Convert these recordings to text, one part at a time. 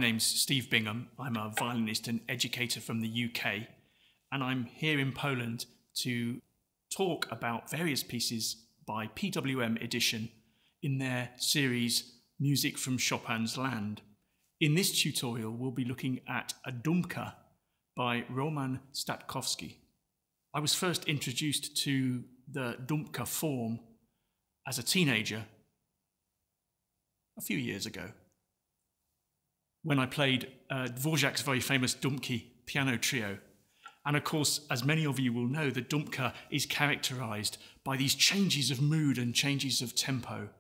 name's Steve Bingham. I'm a violinist and educator from the UK, and I'm here in Poland to talk about various pieces by PWM Edition in their series Music from Chopin's Land. In this tutorial, we'll be looking at a Dumka by Roman Statkowski. I was first introduced to the Dumka form as a teenager a few years ago, when I played Dvorak's very famous Dumki piano trio. And of course, as many of you will know, the Dumka is characterized by these changes of mood and changes of tempo.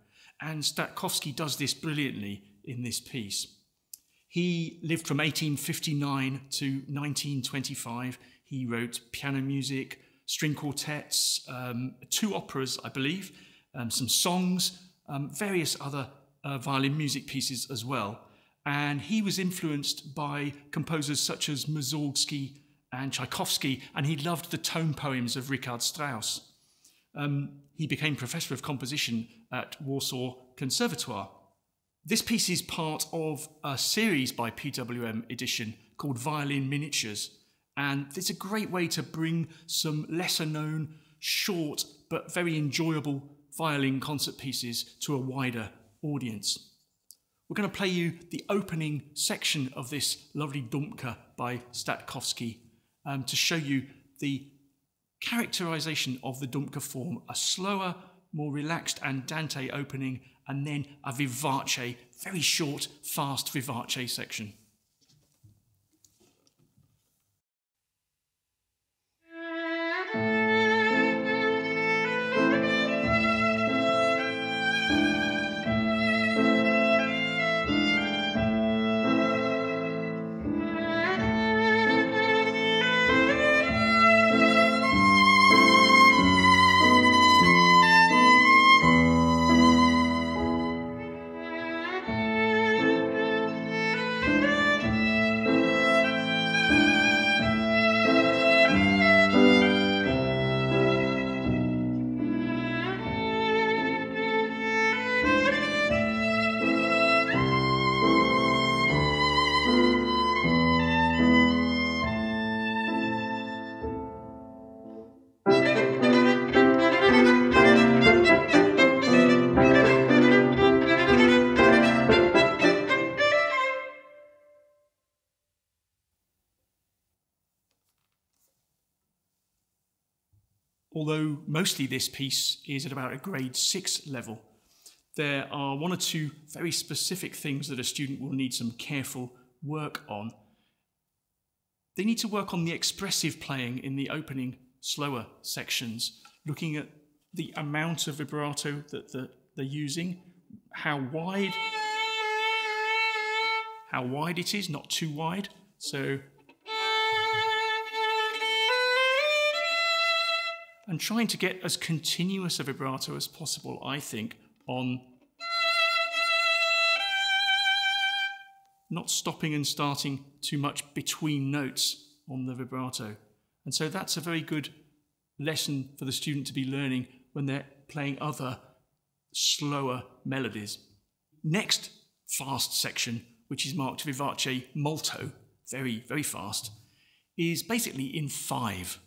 And Statkowski does this brilliantly in this piece. He lived from 1859 to 1925. He wrote piano music, string quartets, 2 operas, I believe, some songs, various other violin music pieces as well. And he was influenced by composers such as Mussorgsky and Tchaikovsky, and he loved the tone poems of Richard Strauss. He became professor of composition at Warsaw Conservatoire. This piece is part of a series by PWM Edition called Violin Miniatures, and it's a great way to bring some lesser known, short, but very enjoyable violin concert pieces to a wider audience. We're going to play you the opening section of this lovely Dumka by Statkowski to show you the characterization of the Dumka form, a slower, more relaxed andante opening, and then a vivace, very short, fast vivace section. Although mostly this piece is at about a grade 6 level, there are 1 or 2 very specific things that a student will need some careful work on. They need to work on the expressive playing in the opening slower sections, looking at the amount of vibrato that they're using, how wide it is, not too wide. So, and trying to get as continuous a vibrato as possible, I think, on not stopping and starting too much between notes on the vibrato. And so that's a very good lesson for the student to be learning when they're playing other slower melodies. Next fast section, which is marked vivace molto, very, very fast, is basically in 5.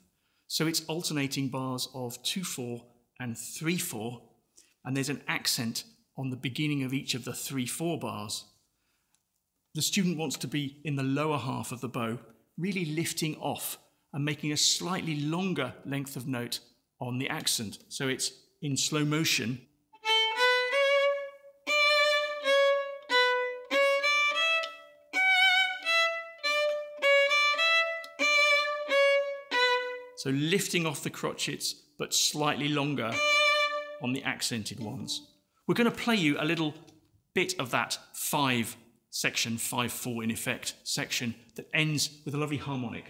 So it's alternating bars of 2/4 and 3/4, and there's an accent on the beginning of each of the 3/4 bars. The student wants to be in the lower half of the bow, really lifting off and making a slightly longer length of note on the accent. So it's in slow motion. So lifting off the crotchets, but slightly longer on the accented ones. We're going to play you a little bit of that 5 section, 5/4 in effect section, that ends with a lovely harmonic.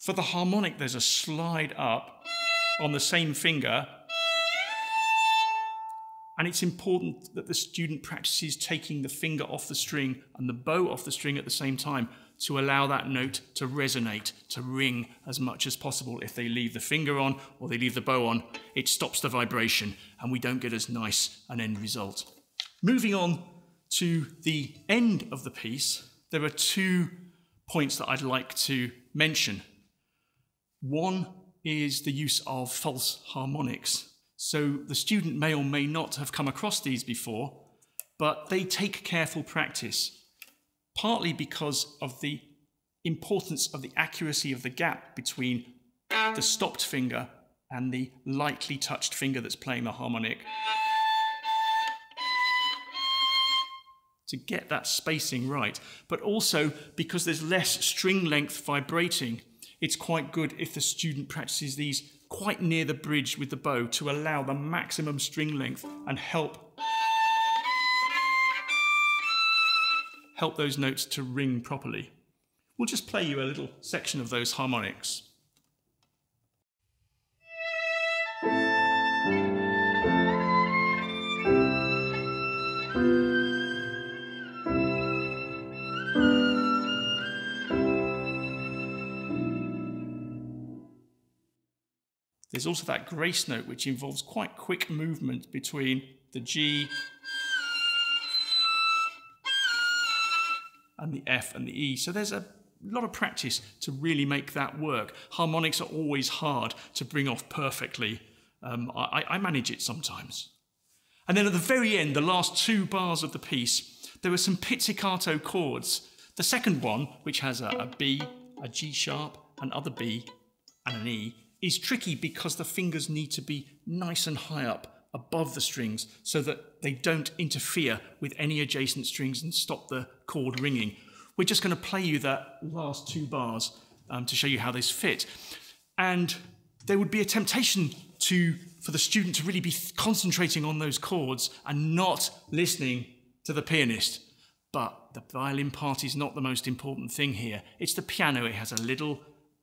For the harmonic, there's a slide up on the same finger, And it's important that the student practices taking the finger off the string and the bow off the string at the same time to allow that note to resonate, to ring as much as possible. If they leave the finger on or they leave the bow on, it stops the vibration and we don't get as nice an end result. Moving on to the end of the piece, there are 2 points that I'd like to mention. One is the use of false harmonics. So the student may or may not have come across these before, but they take careful practice, partly because of the importance of the accuracy of the gap between the stopped finger and the lightly touched finger that's playing the harmonic. To get that spacing right, but also because there's less string length vibrating, it's quite good if the student practices these quite near the bridge with the bow to allow the maximum string length and help those notes to ring properly. We'll just play you a little section of those harmonics. There's also that grace note, which involves quite quick movement between the G and the F and the E. So there's a lot of practice to really make that work. Harmonics are always hard to bring off perfectly. I manage it sometimes. And then at the very end, the last 2 bars of the piece, there are some pizzicato chords. The second one, which has a B, a G sharp, another B, and an E, is tricky because the fingers need to be nice and high up above the strings so that they don't interfere with any adjacent strings and stop the chord ringing. We're just going to play you that last 2 bars to show you how this fit. And there would be a temptation for the student to really be concentrating on those chords and not listening to the pianist. But the violin part is not the most important thing here. It's the piano. It has a little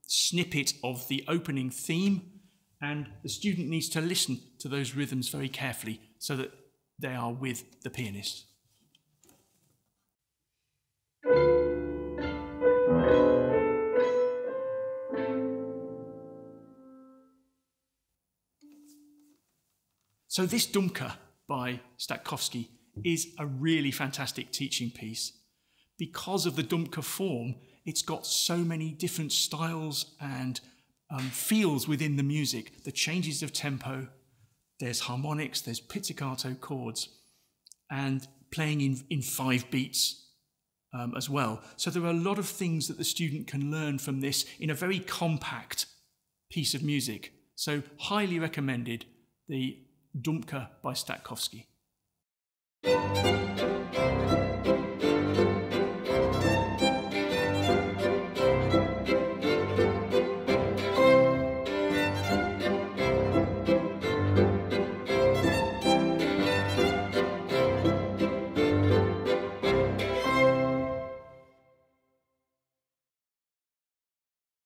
snippet of the opening theme, and the student needs to listen to those rhythms very carefully so that they are with the pianist. So this Dumka by Stokowski is a really fantastic teaching piece. Because of the Dumka form, it's got so many different styles and feels within the music. The changes of tempo, there's harmonics, there's pizzicato chords, and playing in 5 beats as well. So there are a lot of things that the student can learn from this in a very compact piece of music. So highly recommended, the Dumka by Stokowski.